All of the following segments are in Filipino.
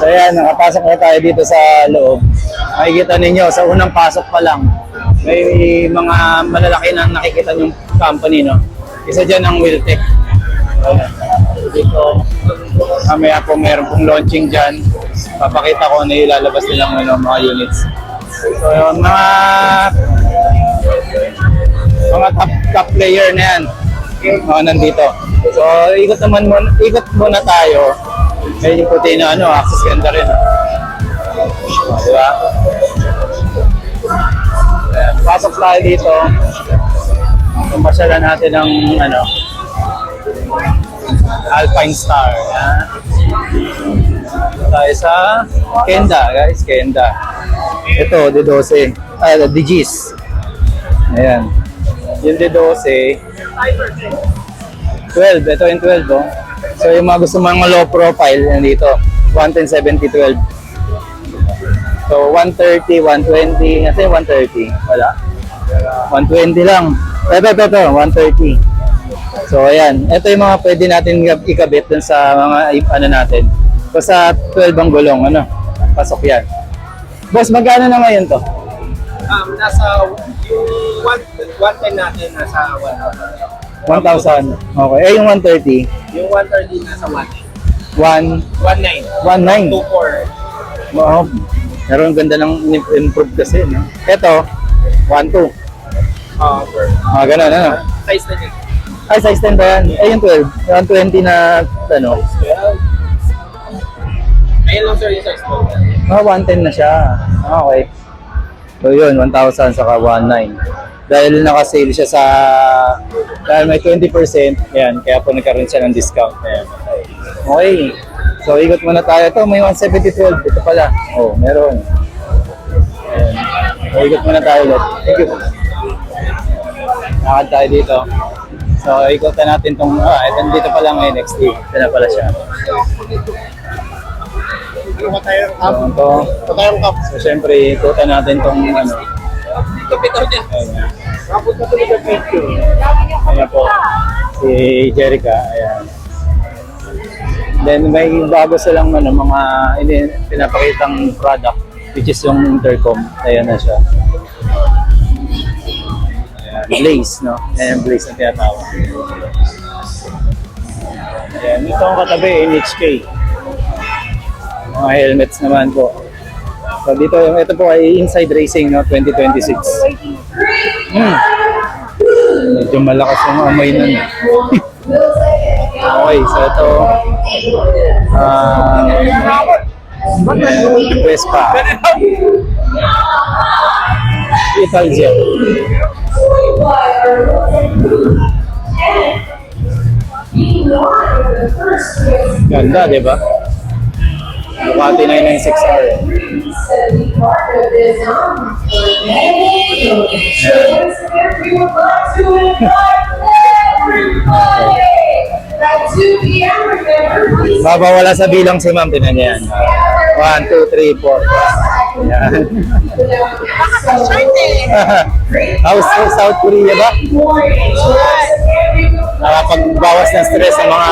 So ayan, nakapasok na tayo dito sa loob. Makikita ninyo, sa unang pasok pa lang, may mga malalaki na nakikita yung company, no? Isa dyan ang Wiltec. Dito, mamaya po meron pong launching dyan. Papakita ko na ilalabas nilang mga units. So yung mga top player na yan, nandito. So ikot muna tayo. May puti na access ganda rin. Diba? Pasok tayo dito. Pasyalan natin ang Alpine Star. Tayo sa Kenda, guys. Kenda. Ito, D12. DGs. Ayan. Yung D12. 12. Ito yung 12, oh. So yung mga gusto mga low profile, nandito. 110/70/12. So 130, 120. Kasi 130. Wala. 120 lang. Ito. 130. So ayan. Ito yung mga pwede natin ikabit dun sa mga natin. So sa 12 ang gulong, pasok yan. Boss, magkano na ngayon to? Nasa yung 110 natin, nasa 1,000. 1,000. Okay. Yung 130? Yung 130 nasa 1,900. 1,900. 2,400. Wow. Pero ang ganda ng improve kasi, no? Ito, 1,200. Ganun, Size na din. Ay, size 10 ba yan? Yung 12. 120 na, Ayun lang sir yung size mo. 110 na siya. Okay. So yun, 1,000 saka 1,900. Dahil naka-sale siya dahil may 20%, yan, kaya po nagkaroon siya ng discount. Ayan. Okay. So ikot muna tayo. Ito, may 170/12. Ito pala. Oh, meron. Ayan. So ikot muna tayo ulit. Thank you. Nakad tayo dito. So ikotan natin itong, ito dito pa lang ngayon, NXT. Ito na pala siya. So syempre, ikotan natin itong Ayan po, si Jerica. Ayan. Then may bago silang mga pinapakitang product, which is yung intercom. Ayan na siya. Ayan, Blaze, no? Ayan, Blaze ang tinatawag. Ayan, ito ang katabi, NHK. Mga helmets naman po. So dito, ito po ay Inside Racing, no? 2026. Medyo malakas yung amoy nun. Okay, so ito Vespa Italjet. Ganda, diba? Ducati 996R. Babawala sa bilang si ma'am, tinan niya yan. 1, 2, 3, 4. Yan. South Korea ba? Nakapagbawas ng stress sa mga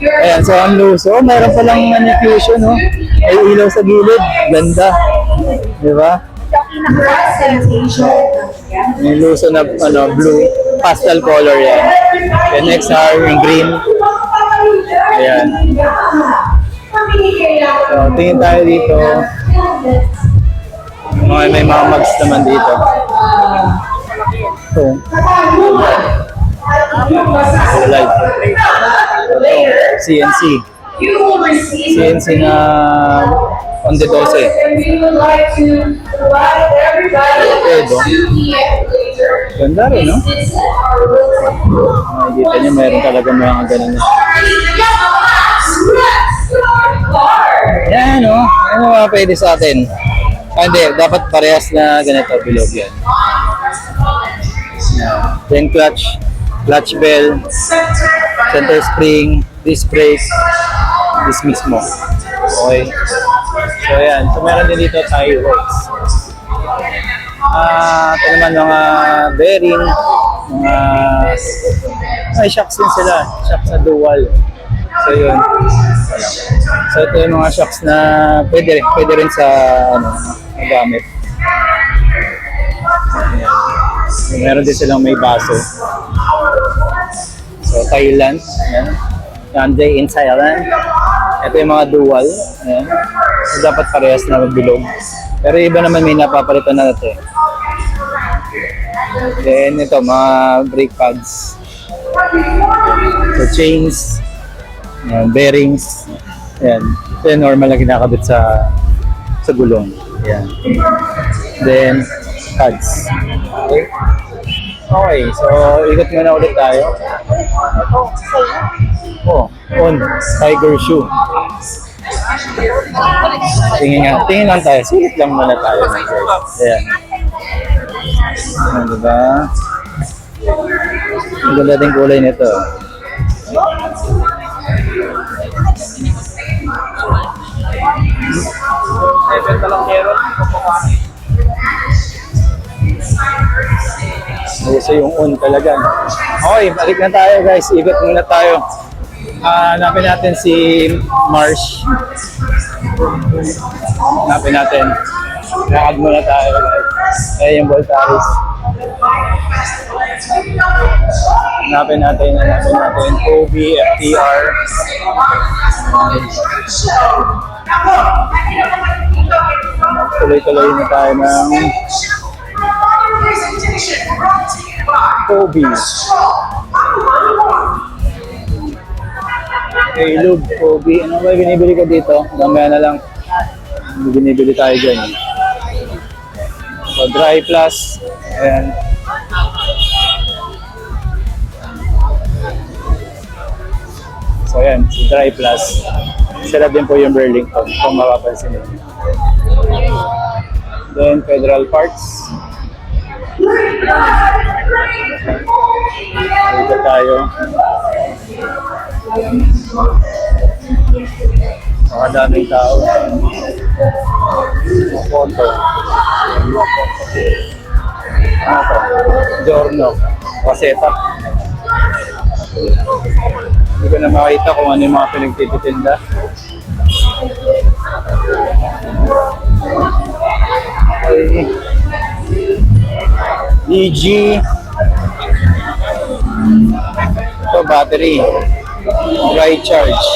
Ayan, so ang luso, mayroon palang manifusion, no? May ilaw sa gilid, ganda. Di ba? May luso na blue, pastel color yan. The next are yung green. Ayan. So, tingin tayo dito. May mga mags naman dito. So, live. CNC. CNC na on the 12. Ganda rin, no? Makikita nyo, meron talaga mga ganun na. Yan, no? Ano mga pwede sa atin? Hindi, dapat parehas na ganito, bilog yan. Then clutch bell, center spring, disc brake, disc mismo. Okay. So ayan, so meron din dito tire works. Ito naman mga bearing, mga shocks din sila, shocks na dual. So yun. So ito yung mga shocks na pwede rin sa ano, gamit. Ayan. Meron din silang may baso. So Thailand, ayan. Hyundai in Thailand. Ito yung mga dual. Ayan. So, dapat parehas na magbilog. Pero iba naman may napapalitan na natin. Then ito, mga brake pads. So chains, ayan, bearings. Ayan. Ito yung normal na kinakabit sa gulong. Ayan. Then pads. Okay. Okay, so ikot muna ulit tayo. Oh, on Tiger shoe. Tingin lang tayo. Sulit lang muna tayo. Ayan. Ayan, diba? Ang ganda din kulay nito. Benta lang meron. Gusto yung on talaga. Okay, balik na tayo guys. Ikot muna tayo. Hanapin natin si Marsh. Hanapin natin. Lakad muna tayo guys. Ayan yung Voltaris. Hanapin natin. Kobe, FTR. Tuloy-tuloy na tayo ng Kobe. Okay, Lube, Kobe. Ano ba binibili ko dito? Mamaya na lang. Binibili tayo dyan. So, Dry Plus. Ayan. So, ayan. Si Dry Plus. Sila din po yung Burlington. Kung mapapansin nyo. Then, Federal Parts. Dito tayo. Daming tao. Photo. Ano to? Giorno. Rosetta. Hindi ko na makita kung ano yung mga pinagtitinda. Okay. EG. Ito, battery. Dry charge.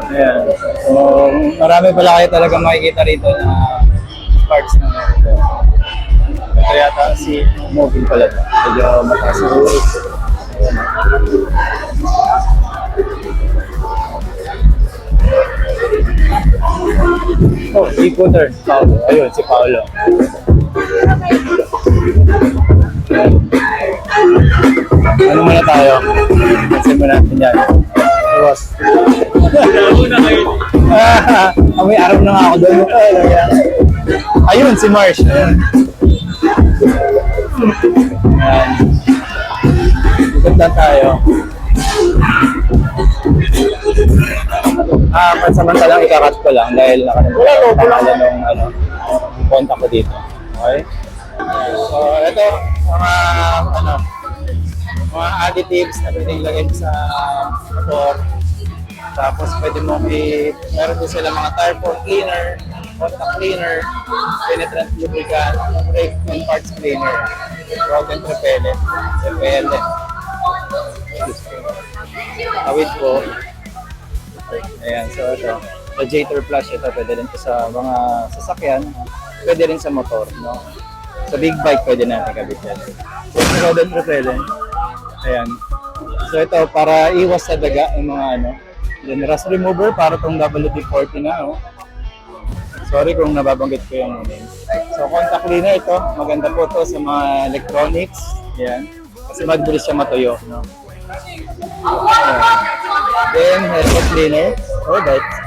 Ayan. So, marami pala kayo talaga makikita rito na parts na ito. Ito yata si mobile pala ito. Medyo mataas na ulit. Oh, e-scooter. Paolo. Ayun, si Paolo. Ano muna tayo? Kasi muna natin yan. Boss. May araw na nga ako doon. Ayun, si Marsh. Ayan. Ayan. Ikot lang tayo. Pansamantalang ikakat ko lang dahil nakalimutan ko pangalan ng contact ko dito. Okay? So, ito, mga additives na pwedeng ilagay sa motor. Tapos pwede mo meron din sila mga tire pore cleaner, contact cleaner, penetrant lubricant, brake and parts cleaner, rodent repellent, awit po. Ayan, so ito, radiator flush, ito pwede rin ito sa mga sasakyan, pwede rin sa motor, no? Sa big bike pwede natin kabit yan. So, rodent repellent, ayan. So ito, para iwas sa daga, yung mga then rust remover para itong WD-40 na, oh. Sorry kung nababanggit ko yung name. So contact cleaner ito, maganda po ito sa mga electronics, ayan. Kasi mabilis siya matuyo, no? Ayan. Then helmet cleaner, oh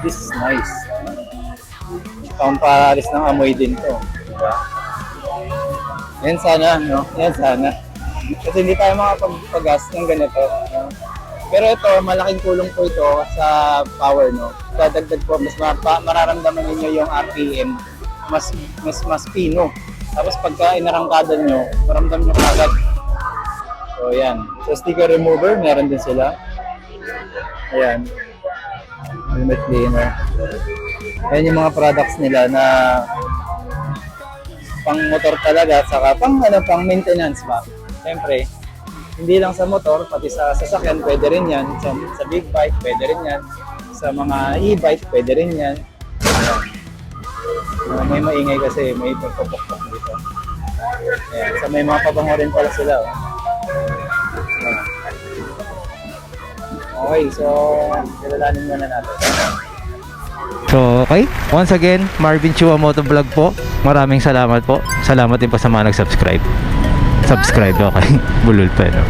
this is nice. Pampalis ng amoy din to, diba? Yan sana, no? Yan sana. Kasi hindi tayo makapagpagas ng ganito, no? Pero ito, malaking tulong po ito sa power, no? Dadagdag po, mas mararamdaman niyo yung RPM, mas pino. Tapos pagka inarangkada nyo, maramdam nyo kagad. So yan. So sticker remover, meron din sila. Ayan. helmet cleaner. Ayan yung mga products nila na pang motor talaga, saka pang maintenance ba. Siyempre, hindi lang sa motor, pati sa sasakyan pwede rin yan. Sa big bike pwede rin yan. Sa mga e-bike pwede rin yan. Ayan. May maingay kasi, may pagpapokpok dito. Ayan. So may mga pabango rin pala sila. Oh. Ayan. Okay, so kilalanin muna natin. So, okay. Once again, Marvin Chua Motovlog po. Maraming salamat po. Salamat din po sa mga nag-subscribe. Subscribe, okay. Bulol pa, no?